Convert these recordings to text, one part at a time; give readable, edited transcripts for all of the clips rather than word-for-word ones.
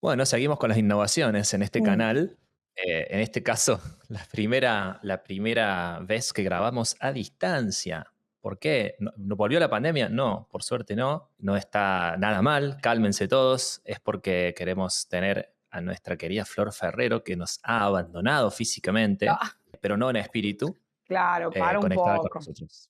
Bueno, seguimos con las innovaciones en este Mm. canal. En este caso, la primera vez que grabamos a distancia. ¿Por qué? ¿No volvió la pandemia? No, por suerte no. No está nada mal, cálmense todos. Es porque queremos tener a nuestra querida Flor Ferrero, que nos ha abandonado físicamente, Ah, pero no en espíritu, claro, para un conectada con poco. nosotros.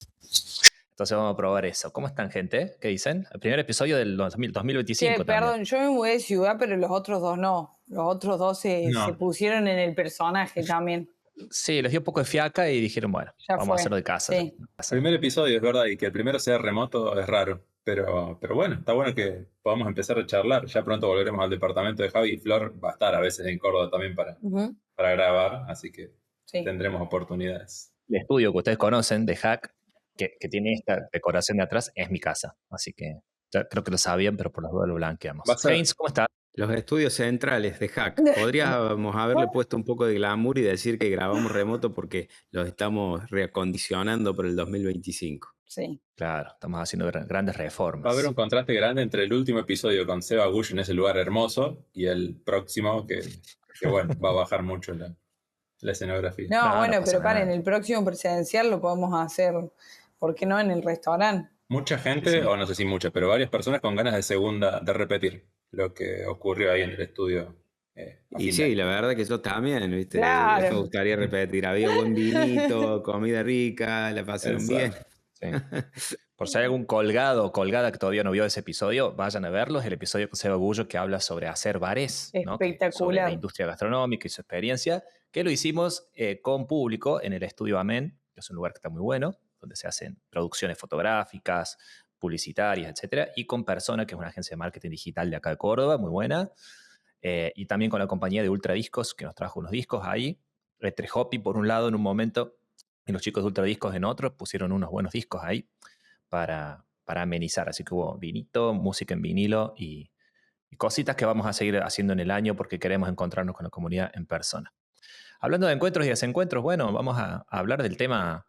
Entonces vamos a probar eso. ¿Cómo están, gente? ¿Qué dicen? El primer episodio del Che, 2025 también. perdón, yo me mudé de ciudad, pero los otros dos no. Los otros dos se No, pusieron en el personaje también. Sí, les dio un poco de fiaca y dijeron, bueno, Ya vamos a fue. hacerlo de casa. Sí, primer episodio es verdad, y que el primero sea remoto es raro, pero bueno, está bueno que podamos empezar a charlar. Ya pronto volveremos al departamento de Javi y Flor va a estar a veces en Córdoba también ujú, para grabar, así que sí. tendremos oportunidades. El estudio que ustedes conocen de Hack, que tiene esta decoración de atrás, es mi casa. Así que ya creo que lo sabían, pero por las dudas lo Va blanqueamos. a ser, Haynes, ¿cómo está? Los estudios centrales de Hack. Podríamos haberle puesto un poco de glamour y decir que grabamos remoto porque los estamos reacondicionando para el 2025. Sí. Claro, estamos haciendo grandes va a haber un reformas. contraste grande entre el último episodio con Seba Gush en ese lugar hermoso y el próximo que bueno, va a bajar mucho la escenografía. No, No, no bueno, pasa pero para, en nada. el próximo presencial lo podemos hacer, ¿por qué no en el restaurante? Mucha Sí, gente, sí. o no sé si mucha, pero varias personas con ganas de repetir lo que ocurrió ahí en el estudio a Y fin de sí, año. la verdad que yo también, ¿viste? Me Claro. gustaría repetir. Había buen vinito, comida rica, la pasaron bien. Exacto. Sí. Por si hay algún colgado o colgada que todavía no vio ese episodio, vayan a verlo. Es el episodio con Seba Gullo que habla sobre hacer bares, ¿no? Sobre la Espectacular. industria gastronómica y su experiencia, que lo hicimos con público en el estudio Amén, que es un lugar que está muy bueno, donde se hacen producciones fotográficas, publicitarias, etcétera, y con Persona, que es una agencia de marketing digital de acá de Córdoba, muy buena, y también con la compañía de Ultradiscos, que nos trajo unos discos ahí. Hoppy, por un lado, en un momento, y los chicos de Ultradiscos en otro, pusieron unos buenos discos ahí para amenizar. Así que hubo vinito, música en vinilo y cositas que vamos a seguir haciendo en el año porque queremos encontrarnos con la comunidad en persona. Hablando de encuentros y desencuentros, bueno, vamos a hablar del tema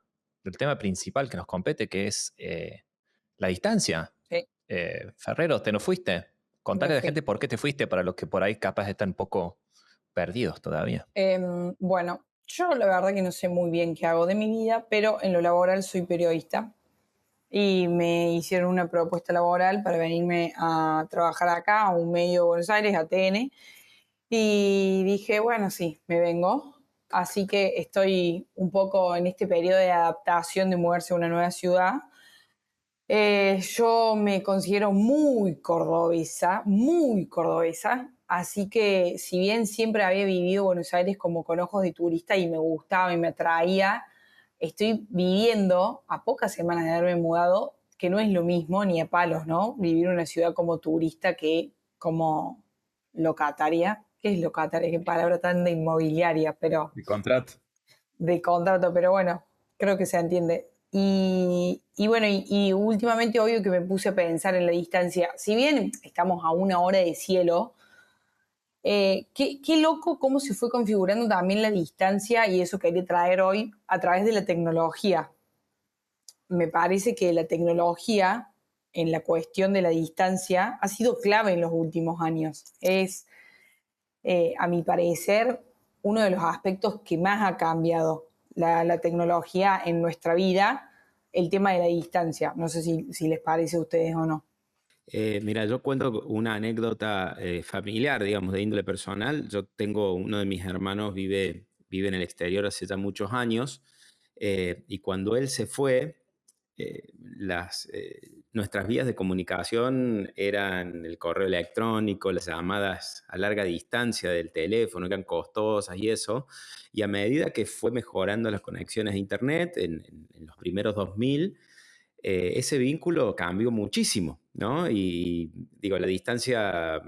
principal que nos compete, que es la distancia. Sí, Ferrero, ¿te nos fuiste? me Contale a la fui. gente por qué te fuiste para los que por ahí capaz están un poco perdidos todavía. Bueno, yo la verdad que no sé muy bien qué hago de mi vida, pero en lo laboral soy periodista y me hicieron una propuesta laboral para venirme a trabajar acá a un medio de Buenos Aires, ATN, y dije, bueno, sí, me vengo. Así que estoy un poco en este periodo de adaptación de moverse a una nueva ciudad. Yo me considero muy cordobesa, así que si bien siempre había vivido Buenos Aires como con ojos de turista y me gustaba y me atraía, estoy viviendo a pocas semanas de haberme mudado, que no es lo mismo ni a palos, ¿no? Vivir en una ciudad como turista que como locataria. ¿Qué es locataria? Qué palabra tan de inmobiliaria, pero El contrato. de contrato, pero bueno, creo que se entiende. Y bueno, y últimamente obvio que me puse a pensar en la distancia. Si bien estamos a una hora de cielo, qué loco cómo se fue configurando también la distancia y eso quería traer hoy a través de la tecnología. Me parece que la tecnología en la cuestión de la distancia ha sido clave en los últimos años. Es, a mi parecer, uno de los aspectos que más ha cambiado la tecnología en nuestra vida, el tema de la distancia. No sé si les parece a ustedes o no. Mira, yo cuento una anécdota familiar, digamos, de índole personal. Yo tengo uno de mis hermanos, vive en el exterior hace ya muchos años, y cuando él se fue, nuestras vías de comunicación eran el correo electrónico, las llamadas a larga distancia del teléfono, que eran costosas y eso. Y a medida que fue mejorando las conexiones de Internet en los primeros 2000, ese vínculo cambió muchísimo, ¿no? Y digo, la distancia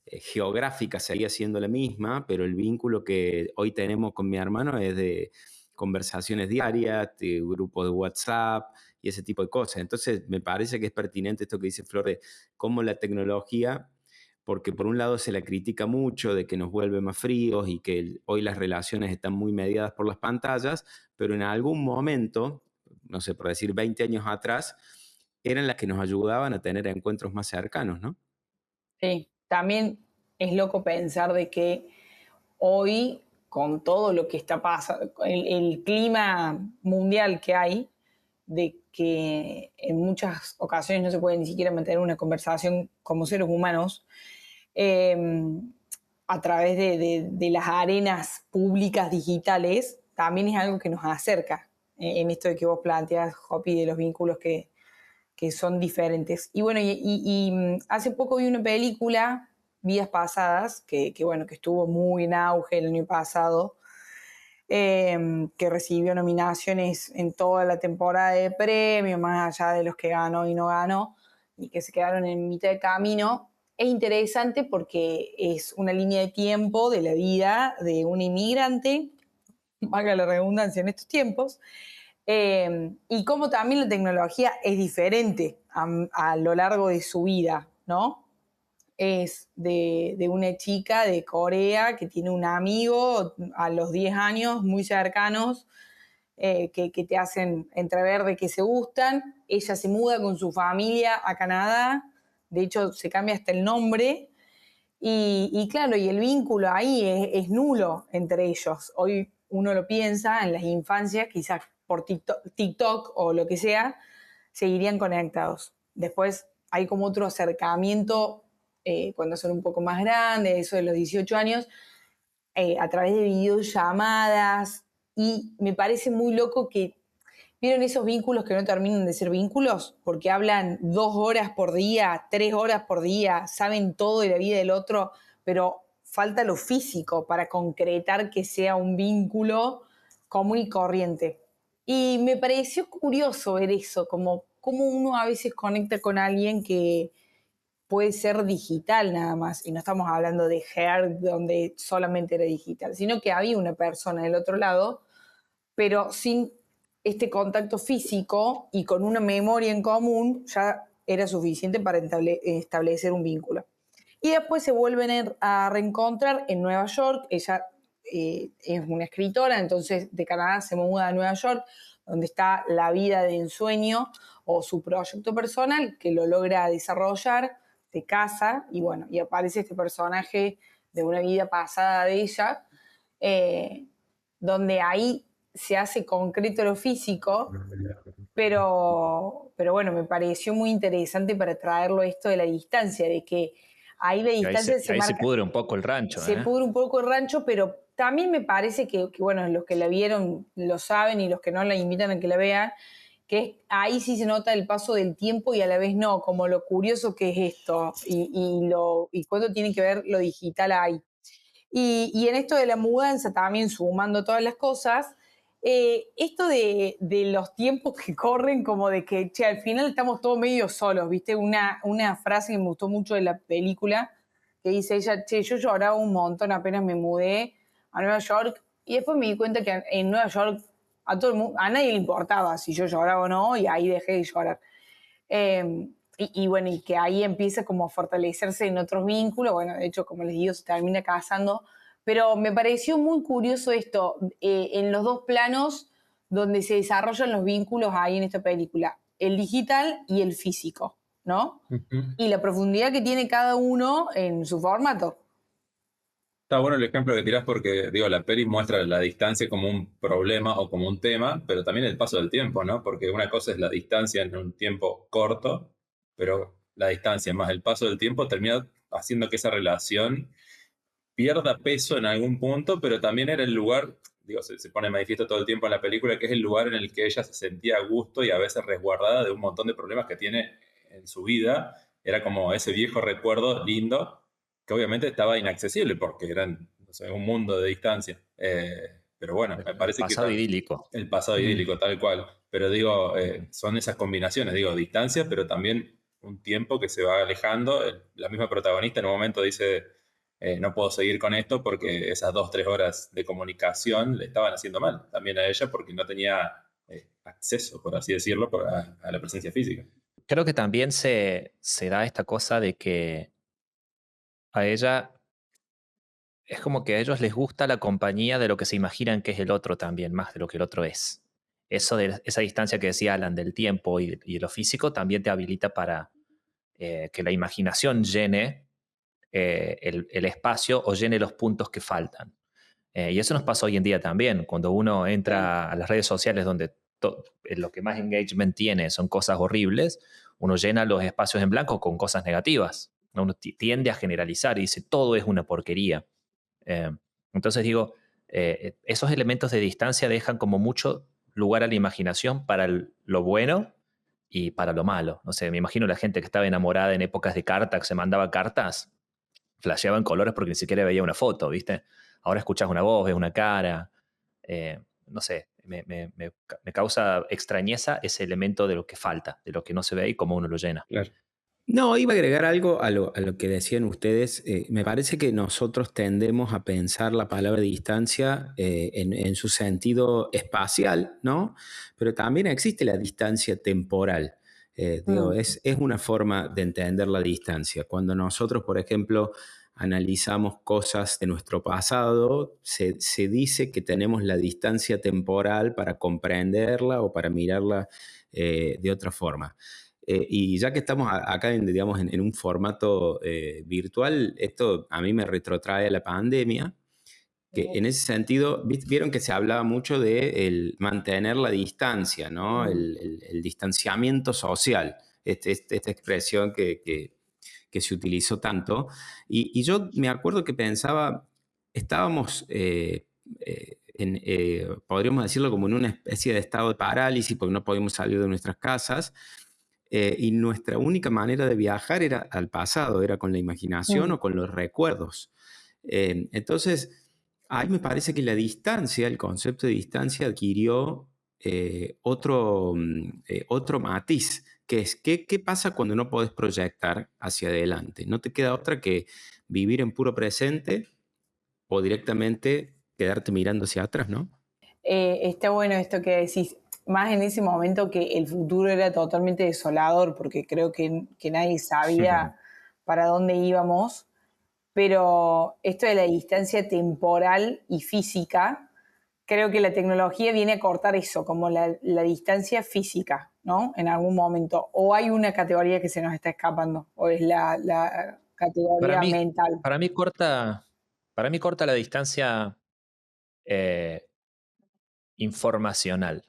geográfica seguía siendo la misma, pero el vínculo que hoy tenemos con mi hermano es de conversaciones diarias, de grupos de WhatsApp y ese tipo de cosas. Entonces, me parece que es pertinente esto que dice Flores, cómo la tecnología, porque por un lado se la critica mucho de que nos vuelve más fríos y que hoy las relaciones están muy mediadas por las pantallas, pero en algún momento, no sé, por decir 20 años atrás, eran las que nos ayudaban a tener encuentros más cercanos, ¿no? Sí, también es loco pensar de que hoy, con todo lo que está pasando, el clima mundial que hay, de que en muchas ocasiones no se puede ni siquiera mantener una conversación como seres humanos, eh, a través de las arenas públicas digitales, también es algo que nos acerca en esto de que vos planteas, Hopi, de los vínculos que son diferentes. Y bueno, hace poco vi una película, Vidas Pasadas, bueno, que estuvo muy en auge el año pasado, que recibió nominaciones en toda la temporada de premios, más allá de los que ganó y no ganó, y que se quedaron en mitad de camino. Es interesante porque es una línea de tiempo de la vida de un inmigrante, valga la redundancia en estos tiempos, y cómo también la tecnología es diferente a lo largo de su vida, ¿no? Es de una chica de Corea que tiene un amigo a los 10 años muy cercanos, que te hacen entrever de que se gustan. Ella se muda con su familia a Canadá, de hecho se cambia hasta el nombre, y claro, y el vínculo ahí es nulo entre ellos. Hoy uno lo piensa en las infancias, quizás por TikTok o lo que sea, seguirían conectados. Después hay como otro acercamiento cuando son un poco más grandes, eso de los 18 años, a través de videollamadas, y me parece muy loco que, ¿vieron esos vínculos que no terminan de ser vínculos? Porque hablan 2 horas por día, 3 horas por día, saben todo de la vida del otro, pero falta lo físico para concretar que sea un vínculo común y corriente. Y me pareció curioso ver eso, como cómo uno a veces conecta con alguien que puede ser digital nada más, y no estamos hablando de Hair donde solamente era digital, sino que había una persona del otro lado, pero sin este contacto físico y con una memoria en común ya era suficiente para establecer un vínculo. Y después se vuelven a reencontrar en Nueva York. Ella es una escritora, entonces de Canadá se muda a Nueva York, donde está la vida de ensueño o su proyecto personal, que lo logra desarrollar, se casa, y bueno, y aparece este personaje de una vida pasada de ella, donde ahí se hace concreto lo físico, pero bueno, me pareció muy interesante para traerlo esto de la distancia, de que ahí la distancia ahí se pudre un poco el rancho. Se pudre un poco el rancho, pero también me parece que, bueno, los que la vieron lo saben, y los que no la invitan a que la vean, que ahí sí se nota el paso del tiempo y a la vez no, como lo curioso que es esto y cuánto tiene que ver lo digital ahí. Y en esto de la mudanza, también sumando todas las cosas, esto de los tiempos que corren, como de que, che, al final estamos todos medio solos, ¿viste? Una frase que me gustó mucho de la película, que dice ella, che, yo lloraba un montón apenas me mudé a Nueva York, y después me di cuenta que en Nueva York a nadie le importaba si yo lloraba o no, y ahí dejé de llorar. Bueno, y que ahí empieza como a fortalecerse en otros vínculos. Bueno, de hecho, como les digo, se termina casando. Pero me pareció muy curioso esto, en los dos planos donde se desarrollan los vínculos ahí en esta película, el digital y el físico, ¿no? Y la profundidad que tiene cada uno en su formato. Está bueno el ejemplo que tirás porque, digo, la peli muestra la distancia como un problema o como un tema, pero también el paso del tiempo, ¿no? Porque una cosa es la distancia en un tiempo corto, pero la distancia más el paso del tiempo termina haciendo que esa relación pierda peso en algún punto, pero también era el lugar, digo, se pone manifiesto todo el tiempo en la película, que es el lugar en el que ella se sentía a gusto y a veces resguardada de un montón de problemas que tiene en su vida. Era como ese viejo recuerdo lindo, que obviamente estaba inaccesible porque eran, no sé, un mundo de distancia. Pero bueno, me parece que... El pasado idílico. El pasado idílico, tal cual. Pero digo, son esas combinaciones, digo, distancia, pero también un tiempo que se va alejando. La misma protagonista en un momento dice, no puedo seguir con esto porque esas 2, 3 horas de comunicación le estaban haciendo mal también a ella porque no tenía acceso, por así decirlo, a la presencia física. Creo que también se da esta cosa de que a ella es como que a ellos les gusta la compañía de lo que se imaginan que es el otro también, más de lo que el otro es. Eso de esa distancia que decía Alan del tiempo y de lo físico también te habilita para que la imaginación llene el espacio o llene los puntos que faltan. Y eso nos pasa hoy en día también, cuando uno entra a las redes sociales donde lo que más engagement tiene son cosas horribles, uno llena los espacios en blanco con cosas negativas. Uno tiende a generalizar y dice todo es una porquería. Entonces digo, esos elementos de distancia dejan como mucho lugar a la imaginación para lo bueno y para lo malo. No sé, me imagino la gente que estaba enamorada en épocas de carta, que se mandaba cartas, flasheaban colores porque ni siquiera veía una foto, ¿viste? Ahora escuchas una voz, ves una cara. No sé, me causa extrañeza ese elemento de lo que falta, de lo que no se ve y cómo uno lo llena. Claro. No, iba a agregar algo a lo que decían ustedes. Me parece que nosotros tendemos a pensar la palabra distancia en su sentido espacial, ¿no? Pero también existe la distancia temporal. Digo, es una forma de entender la distancia. Cuando nosotros, por ejemplo, analizamos cosas de nuestro pasado, se dice que tenemos la distancia temporal para comprenderla o para mirarla de otra forma. Y ya que estamos acá, digamos, en un formato virtual, esto a mí me retrotrae a la pandemia, que en ese sentido, vieron que se hablaba mucho de el mantener la distancia, ¿no? El distanciamiento social, esta expresión que se utilizó tanto. Y yo me acuerdo que pensaba, estábamos, podríamos decirlo como en una especie de estado de parálisis, porque no podíamos salir de nuestras casas. Y nuestra única manera de viajar era al pasado, era con la imaginación o con los recuerdos. Entonces, ahí me parece que la distancia, el concepto de distancia adquirió otro matiz, que es ¿qué pasa cuando no podés proyectar hacia adelante? No te queda otra que vivir en puro presente o directamente quedarte mirando hacia atrás, ¿no? Está bueno esto que decís, más en ese momento que el futuro era totalmente desolador, porque creo que nadie sabía para dónde íbamos, pero esto de la distancia temporal y física, creo que la tecnología viene a cortar eso, como la distancia física, ¿no? En algún momento. O hay una categoría que se nos está escapando, o es la categoría mental. Para mí corta la distancia informacional,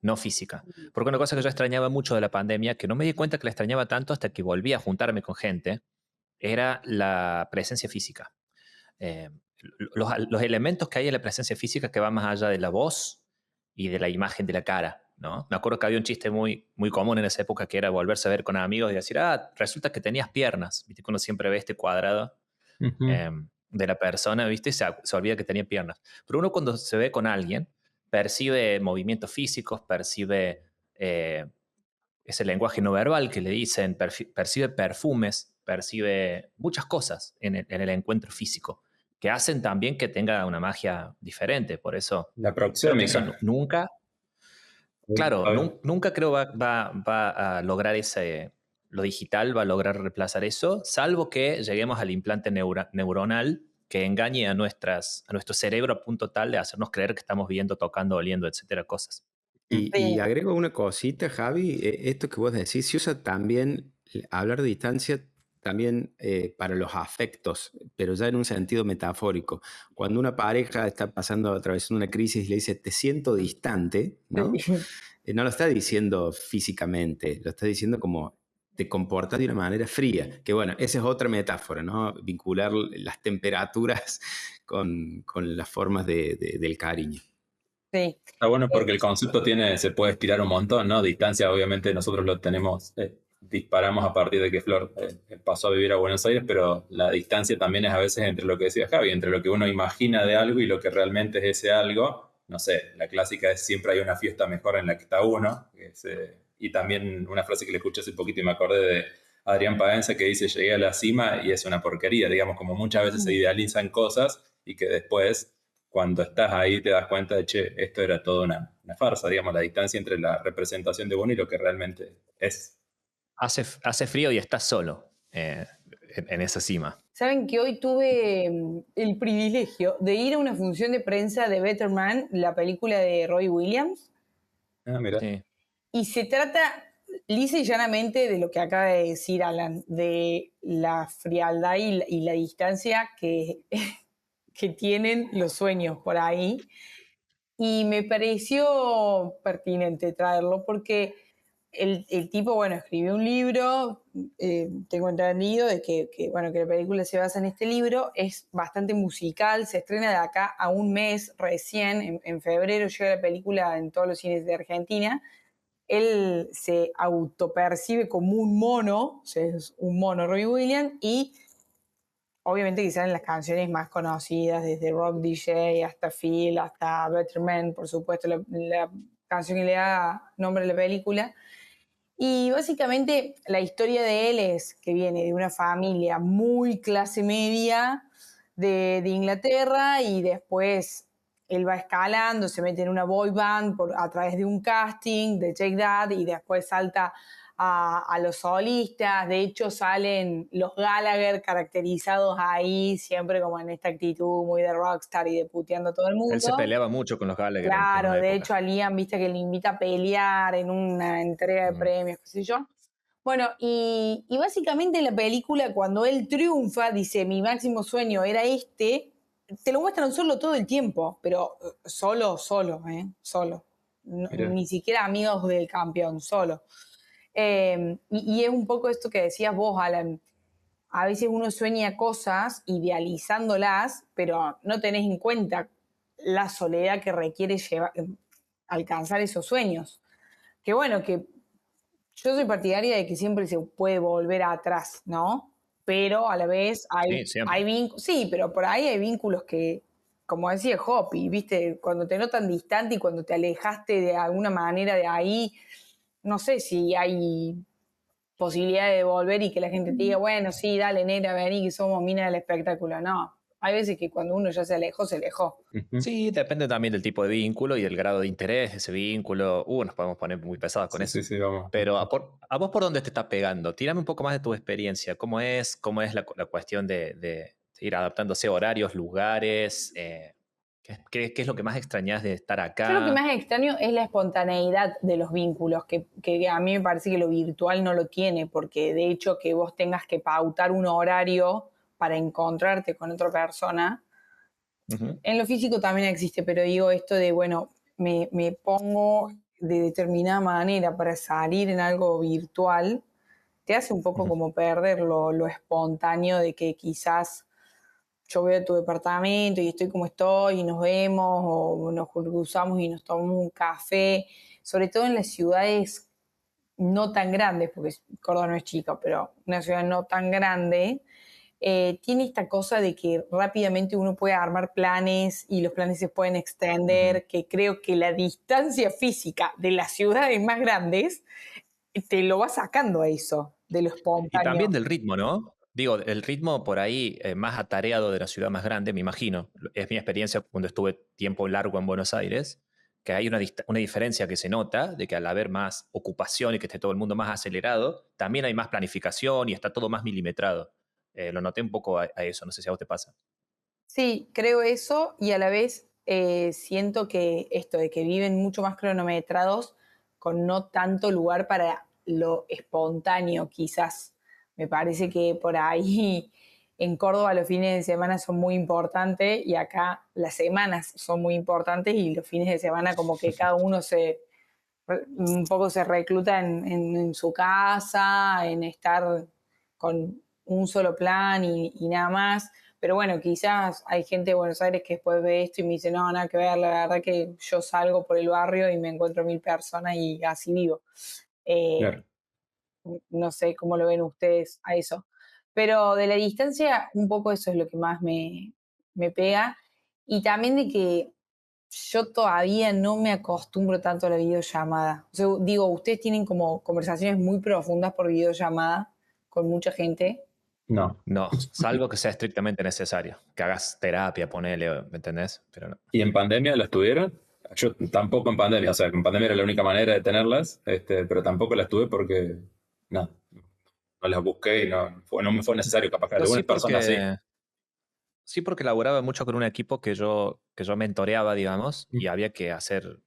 no física. Porque una cosa que yo extrañaba mucho de la pandemia, que no me di cuenta que la extrañaba tanto hasta que volví a juntarme con gente, era la presencia física. Los elementos que hay en la presencia física que van más allá de la voz y de la imagen de la cara, ¿no? Me acuerdo que había un chiste muy, muy común en esa época que era volverse a ver con amigos y decir, resulta que tenías piernas, ¿viste? Uno siempre ve este cuadrado de la persona, ¿viste? Y se olvida que tenía piernas. Pero uno cuando se ve con alguien, percibe movimientos físicos, percibe ese lenguaje no verbal que le dicen, percibe perfumes, percibe muchas cosas en el encuentro físico, que hacen también que tenga una magia diferente. Por eso La creo que eso proxémica. nunca, claro, nunca creo va a lograr lo digital va a lograr reemplazar eso, salvo que lleguemos al implante neuronal que engañe a nuestro cerebro a punto tal de hacernos creer que estamos viendo, tocando, oliendo, etcétera, cosas. Y agrego una cosita, Javi, esto que vos decís, se usa también, hablar de distancia también para los afectos, pero ya en un sentido metafórico. Cuando una pareja está atravesando una crisis y le dice, te siento distante, ¿no? No lo está diciendo físicamente, lo está diciendo como te comportas de una manera fría, que bueno, esa es otra metáfora, ¿no? Vincular las temperaturas con las formas del cariño. Sí. Está bueno porque el concepto se puede estirar un montón, ¿no? Distancia, obviamente, nosotros lo tenemos, disparamos a partir de que Flor pasó a vivir a Buenos Aires, pero la distancia también es a veces entre lo que decía Javi, entre lo que uno imagina de algo y lo que realmente es ese algo. No sé, la clásica es siempre hay una fiesta mejor en la que está uno. Y también una frase que le escuché hace poquito y me acordé de Adrián Paenza que dice, llegué a la cima y es una porquería, digamos, como muchas veces se idealizan cosas y que después cuando estás ahí te das cuenta de, che, esto era toda una farsa, digamos, la distancia entre la representación de uno y lo que realmente es. Hace frío y estás solo en esa cima. Saben que hoy tuve el privilegio de ir a una función de prensa de Better Man, la película de Roy Williams. Ah, mira. Sí. Y se trata lisa y llanamente de lo que acaba de decir Alan, de la frialdad y la distancia que, que tienen los sueños por ahí. Y me pareció pertinente traerlo porque el tipo, bueno, escribió un libro, tengo entendido de bueno, que la película se basa en este libro, es bastante musical, se estrena de acá a un mes recién, en febrero llega la película en todos los cines de Argentina. Él se autopercibe como un mono, o sea, es un mono Robbie Williams, y obviamente que salen las canciones más conocidas, desde Rock DJ hasta Phil, hasta Better Man, por supuesto, la canción que le da nombre a la película. Y básicamente la historia de él es que viene de una familia muy clase media de Inglaterra y después él va escalando, se mete en una boy band a través de un casting de Take That y después salta a los solistas. De hecho salen los Gallagher caracterizados ahí, siempre como en esta actitud muy de rockstar y de puteando a todo el Él se mundo. peleaba mucho con los Gallagher en Claro, una de época. hecho a Liam, viste que le invita a pelear en una entrega de premios, qué sé yo. Bueno, y básicamente la película, cuando él triunfa, dice, mi máximo sueño era este, te lo muestran solo todo el tiempo, pero solo, solo. Mirá. Ni siquiera amigos del campeón, solo. Y es un poco esto que decías vos, Alan. A veces uno sueña cosas idealizándolas, pero no tenés en cuenta la soledad que requiere alcanzar esos sueños. Que bueno, que yo soy partidaria de que siempre se puede volver atrás, ¿no? Pero a la vez Sí, siempre. hay vínculos, sí, pero por ahí hay vínculos que, como decía Hopi, ¿viste? Cuando te notan distante y cuando te alejaste de alguna manera de ahí, no sé si hay posibilidad de volver y que la gente te diga, bueno, sí, dale, negra, vení, que somos mina del espectáculo. No, hay veces que cuando uno ya se alejó, se alejó. Sí, depende también del tipo de vínculo y del grado de interés de ese vínculo. Nos podemos poner muy pesados con eso. Sí, vamos. Pero ¿a vos por dónde te está pegando? Tírame un poco más de tu experiencia. ¿Cómo es la cuestión de ir adaptándose a horarios, lugares? ¿Qué es lo que más extrañás de estar acá? Yo lo que más extraño es la espontaneidad de los vínculos, que a mí me parece que lo virtual no lo tiene, porque de hecho que vos tengas que pautar un horario para encontrarte con otra persona, en lo físico también existe, pero digo esto de, bueno, me pongo de determinada manera para salir en algo virtual, te hace un poco como perder lo espontáneo de que quizás yo voy a tu departamento y estoy como estoy y nos vemos o nos cruzamos y nos tomamos un café, sobre todo en las ciudades no tan grandes, porque Córdoba no es chica, pero una ciudad no tan grande, tiene esta cosa de que rápidamente uno puede armar planes y los planes se pueden extender, que creo que la distancia física de las ciudades más grandes te lo va sacando a eso, de lo Y espontáneo. también del ritmo, ¿no? Digo, el ritmo por ahí más atareado de la ciudad más grande, me imagino. Es mi experiencia cuando estuve tiempo largo en Buenos Aires, que hay una diferencia que se nota de que al haber más ocupación y que esté todo el mundo más acelerado, también hay más planificación y está todo más milimetrado. Lo noté un poco a eso, no sé si a vos te pasa. Sí, creo eso y a la vez siento que esto de que viven mucho más cronometrados con no tanto lugar para lo espontáneo quizás. Me parece que por ahí en Córdoba los fines de semana son muy importantes y acá las semanas son muy importantes y los fines de semana como que cada uno un poco se recluta en su casa, en estar con un solo plan y nada más. Pero bueno, quizás hay gente de Buenos Aires que después ve esto y me dice, no, nada que ver, la verdad que yo salgo por el barrio y me encuentro 1000 personas y así vivo. Claro. No sé cómo lo ven ustedes a eso. Pero de la distancia, un poco eso es lo que más me pega. Y también de que yo todavía no me acostumbro tanto a la videollamada. O sea, digo, ustedes tienen como conversaciones muy profundas por videollamada con mucha gente. No. No, salvo que sea estrictamente necesario, que hagas terapia, ponele, ¿me entendés? Pero no. ¿Y en pandemia las tuvieron? Yo tampoco en pandemia, o sea, en pandemia era la única manera de tenerlas, pero tampoco las tuve porque no las busqué y no me fue necesario, capaz que Yo algunas personas sí. sí porque laburaba mucho con un equipo que yo mentoreaba, digamos, y había que hacer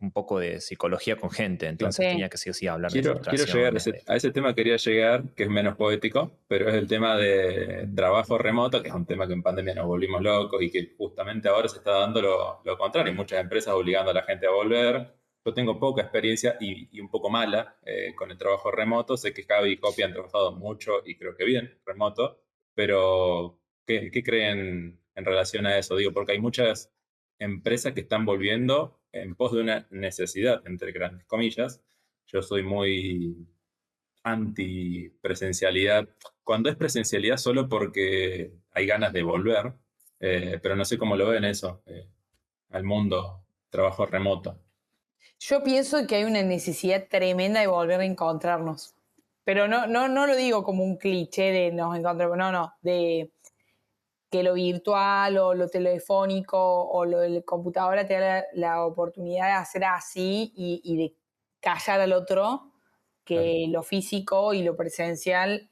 un poco de psicología con gente, entonces Sí. tenía que sí o sí hablar de Quiero llegar frustraciones. a ese tema, quería llegar, que es menos poético, pero es el tema de trabajo remoto, que es un tema que en pandemia nos volvimos locos y que justamente ahora se está dando lo contrario. Muchas empresas obligando a la gente a volver. Yo tengo poca experiencia y un poco mala con el trabajo remoto. Sé que Javi y Copy han trabajado mucho y creo que bien remoto, pero ¿qué creen en relación a eso? Digo, porque hay muchas empresas que están volviendo en pos de una necesidad, entre grandes comillas. Yo soy muy anti presencialidad. Cuando es presencialidad solo porque hay ganas de volver, pero no sé cómo lo ven eso, al mundo trabajo remoto. Yo pienso que hay una necesidad tremenda de volver a encontrarnos. Pero no lo digo como un cliché de nos encontramos, no, de que lo virtual o lo telefónico o lo de la computadora te da la oportunidad de hacer así y de callar al otro, que lo físico y lo presencial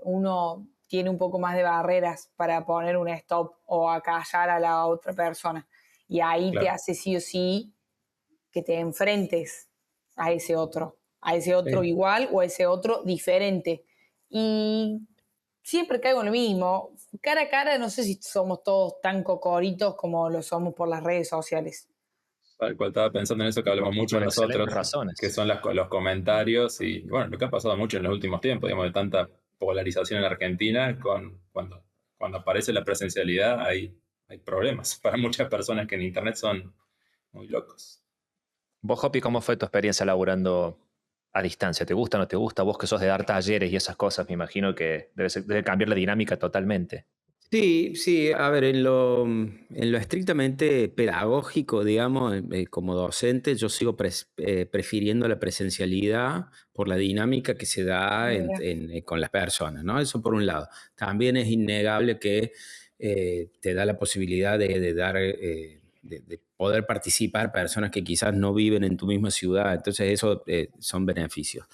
uno tiene un poco más de barreras para poner un stop o a callar a la otra persona. Y ahí te Claro. hace sí o sí que te enfrentes a ese otro Sí. igual o a ese otro diferente. Y siempre caigo en lo mismo. Cara a cara, no sé si somos todos tan cocoritos como lo somos por las redes sociales. Tal cual estaba pensando en eso que hablamos mucho Por excelentes nosotros, que razones. son los comentarios y bueno, lo que ha pasado mucho en los últimos tiempos, digamos, de tanta polarización en Argentina, cuando aparece la presencialidad hay problemas para muchas personas que en Internet son muy locos. Vos, Hopi, ¿cómo fue tu experiencia laburando a distancia? ¿Te gusta o no te gusta? Vos que sos de dar talleres y esas cosas, me imagino que debe cambiar la dinámica totalmente. Sí, sí, a ver, en lo estrictamente pedagógico, digamos, como docente, yo sigo prefiriendo la presencialidad por la dinámica que se da con las personas, ¿no? Eso por un lado. También es innegable que te da la posibilidad de poder participar personas que quizás no viven en tu misma ciudad, entonces eso son beneficios.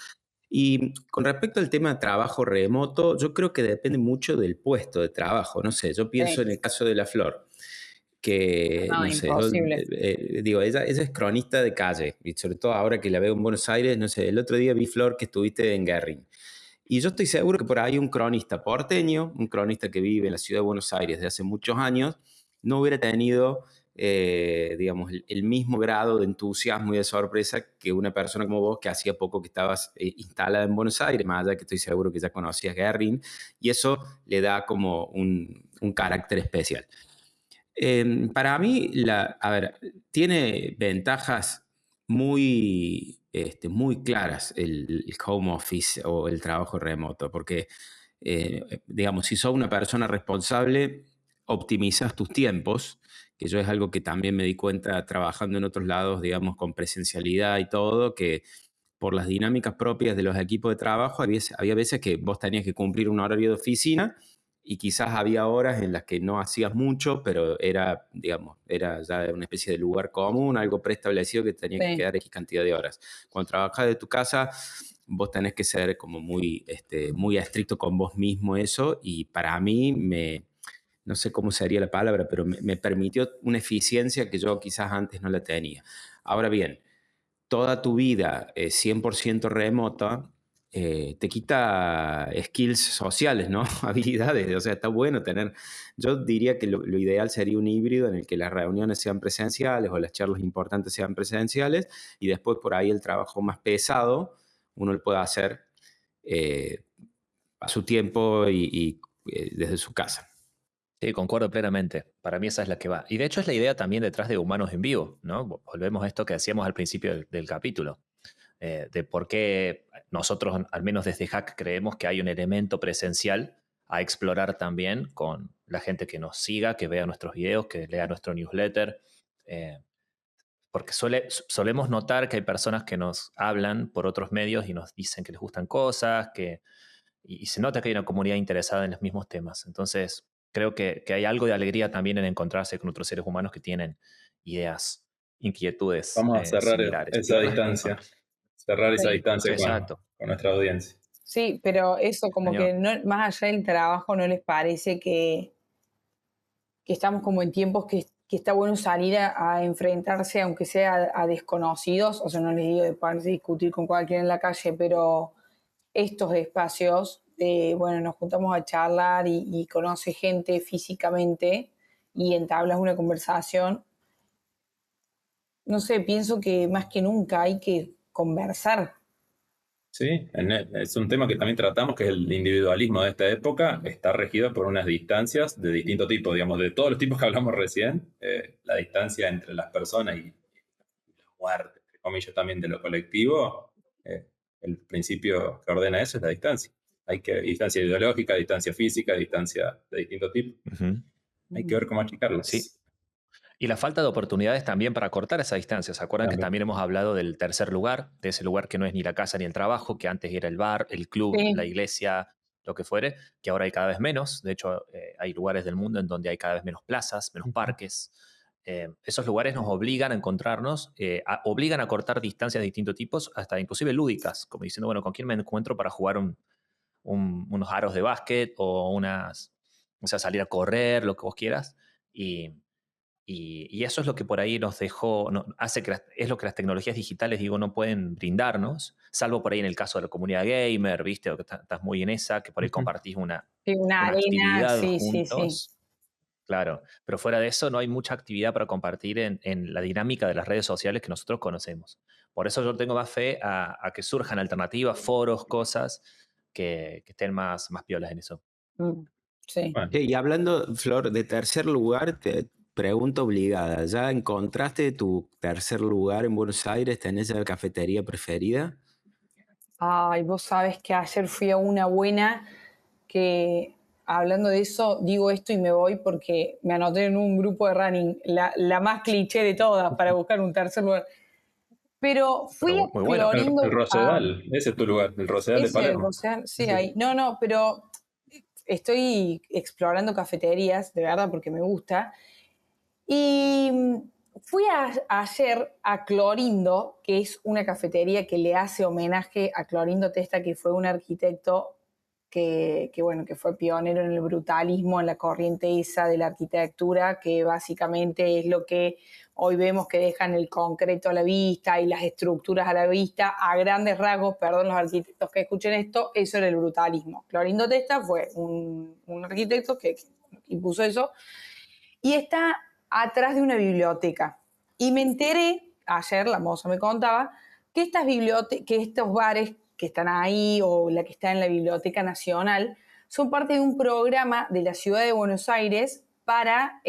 Y con respecto al tema de trabajo remoto, yo creo que depende mucho del puesto de trabajo. No sé, yo pienso en el caso de La Flor, que, No, no sé, yo imposible. digo, ella es cronista de calle, y sobre todo ahora que la veo en Buenos Aires, no sé, el otro día vi, Flor, que estuviste en Guerrín. Y yo estoy seguro que por ahí un cronista porteño, un cronista que vive en la ciudad de Buenos Aires desde hace muchos años, no hubiera tenido, digamos, el mismo grado de entusiasmo y de sorpresa que una persona como vos que hacía poco que estabas instalada en Buenos Aires, más allá que estoy seguro que ya conocías Guerrín, y eso le da como un carácter especial. Para mí, a ver, tiene ventajas muy claras el home office o el trabajo remoto, porque, digamos, si sos una persona responsable, optimizas tus tiempos, que yo es algo que también me di cuenta trabajando en otros lados, digamos, con presencialidad y todo, que por las dinámicas propias de los equipos de trabajo, había veces que vos tenías que cumplir un horario de oficina y quizás había horas en las que no hacías mucho, pero era, digamos, era ya una especie de lugar común, algo preestablecido que tenía que Sí. quedar X cantidad de horas. Cuando trabajas de tu casa, vos tenés que ser como muy estricto con vos mismo eso, y para mí no sé cómo sería la palabra, pero me permitió una eficiencia que yo quizás antes no la tenía. Ahora bien, toda tu vida 100% remota, te quita skills sociales, ¿no? Habilidades. O sea, está bueno tener. Yo diría que lo ideal sería un híbrido en el que las reuniones sean presenciales o las charlas importantes sean presenciales y después por ahí el trabajo más pesado uno lo puede hacer eh, a su tiempo y desde su casa. Sí, concuerdo plenamente. Para mí esa es la que va. Y de hecho es la idea también detrás de Humanos en Vivo, ¿no? Volvemos a esto que decíamos al principio del capítulo, de por qué nosotros, al menos desde Hack, creemos que hay un elemento presencial a explorar también con la gente que nos siga, que vea nuestros videos, que lea nuestro newsletter, porque solemos notar que hay personas que nos hablan por otros medios y nos dicen que les gustan cosas, y se nota que hay una comunidad interesada en los mismos temas. Entonces, creo que hay algo de alegría también en encontrarse con otros seres humanos que tienen ideas, inquietudes Vamos a cerrar similares. Y esa bueno, distancia, cerrar esa Sí. distancia exacto. con nuestra audiencia. Sí, pero eso, como que Señor. más allá del trabajo, ¿no les parece que estamos como en tiempos que que está bueno salir a enfrentarse, aunque sea a desconocidos, o sea, no les digo de ponerse a discutir con cualquiera en la calle, pero estos espacios, bueno, nos juntamos a charlar y conoce gente físicamente y entablas una conversación. No sé, pienso que más que nunca hay que conversar. Sí, es un tema que también tratamos, que es el individualismo de esta época, está regido por unas distancias de distinto tipo, digamos, de todos los tipos que hablamos recién, la distancia entre las personas y la muerte, entre comillas, también de lo colectivo, el principio que ordena eso es la distancia. Distancia ideológica, distancia física, distancia de distinto tipo. Hay que ver cómo achicarlas. Sí. Y la falta de oportunidades también para cortar esa distancia. ¿Se acuerdan que también hemos hablado del tercer lugar? De ese lugar que no es ni la casa ni el trabajo, que antes era el bar, el club, Sí. la iglesia, lo que fuere, que ahora hay cada vez menos. De hecho, hay lugares del mundo en donde hay cada vez menos plazas, menos parques. Esos lugares nos obligan a encontrarnos, obligan a cortar distancias de distintos tipos, hasta inclusive lúdicas, como diciendo, bueno, ¿con quién me encuentro para jugar unos aros de básquet o o sea, salir a correr, lo que vos quieras? Y eso es lo que por ahí nos dejó, hace que es lo que las tecnologías digitales, digo, no pueden brindarnos, salvo por ahí en el caso de la comunidad gamer, ¿viste? O que estás muy en esa, que por ahí compartís una arena, actividad sí, juntos. Claro, pero fuera de eso no hay mucha actividad para compartir en la dinámica de las redes sociales que nosotros conocemos. Por eso yo tengo más fe a que surjan alternativas, foros, cosas que estén más piolas en eso. Sí. Bueno, Y hablando, Flor, de tercer lugar, te pregunta obligada. ¿Ya encontraste tu tercer lugar en Buenos Aires? ¿Tenés ya la cafetería preferida? Ay, vos sabés que ayer fui a una buena que, hablando de eso, digo esto y me voy porque me anoté en un grupo de running, la más cliché de todas para buscar un tercer lugar. Pero fui Pero a muy bueno. Clorindo. el Rosedal, ese es tu lugar, el Rosedal de Ese, Palermo. o sea, sí, ahí. No, pero estoy explorando cafeterías, de verdad, porque me gusta. Y fui ayer a Clorindo, que es una cafetería que le hace homenaje a Clorindo Testa, que fue un arquitecto bueno, que fue pionero en el brutalismo, en la corriente esa de la arquitectura, que básicamente es lo que hoy vemos que dejan el concreto a la vista y las estructuras a la vista, a grandes rasgos, perdón los arquitectos que escuchen esto, eso era el brutalismo. Clorindo Testa fue un arquitecto que impuso eso, y está atrás de una biblioteca. Y me enteré, ayer la moza me contaba, que que estos bares que están ahí o la que está en la Biblioteca Nacional son parte de un programa de la Ciudad de Buenos Aires para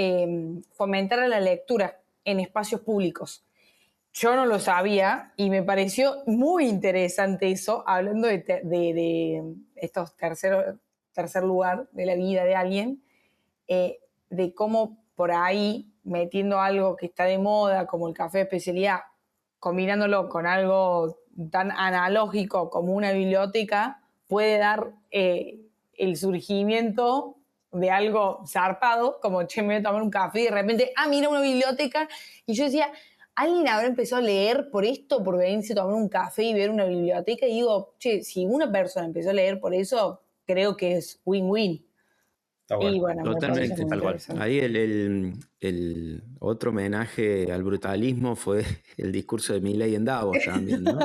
fomentar la lectura en espacios públicos. Yo no lo sabía y me pareció muy interesante eso, hablando de estos tercer lugar de la vida de alguien, de cómo por ahí, metiendo algo que está de moda, como el café de especialidad, combinándolo con algo tan analógico como una biblioteca, puede dar el surgimiento de algo zarpado, como, che, me voy a tomar un café y de repente, mira una biblioteca. Y yo decía, ¿alguien habrá empezado a leer por esto, por venirse a tomar un café y ver una biblioteca? Y digo, che, si una persona empezó a leer por eso, creo que es win-win. Está bueno. Y bueno, Totalmente. me parece muy Tal cual. interesante. Ahí el otro homenaje al brutalismo fue el discurso de Milei en Davos también, ¿no?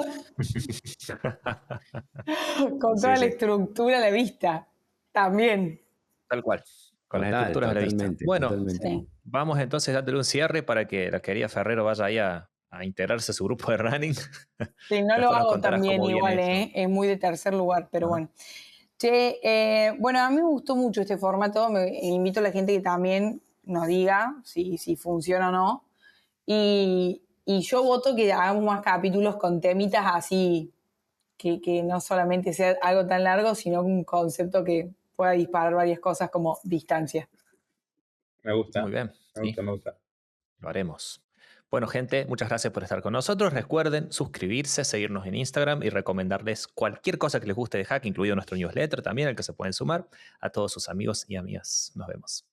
Con Sí, toda la sí. estructura a la vista, también. Tal cual. Con las Total, estructuras a la vista. totalmente, Bueno, totalmente. Sí. vamos entonces a darle un cierre para que la querida Ferrero vaya ahí a integrarse a su grupo de running. Sí, no lo Después nos hago contarás tan bien cómo viene igual, eso. es muy de tercer lugar, pero Ajá. bueno. Che, bueno, a mí me gustó mucho este formato, invito a la gente que también nos diga si funciona o no. Y yo voto que hagamos más capítulos con temitas así, que no solamente sea algo tan largo, sino un concepto que pueda disparar varias cosas como distancia. Me gusta, Muy bien. me Sí, gusta, me gusta. lo haremos. Bueno, gente, muchas gracias por estar con nosotros. Recuerden suscribirse, seguirnos en Instagram y recomendarles cualquier cosa que les guste de Hack, incluido nuestro newsletter también, al que se pueden sumar, a todos sus amigos y amigas. Nos vemos.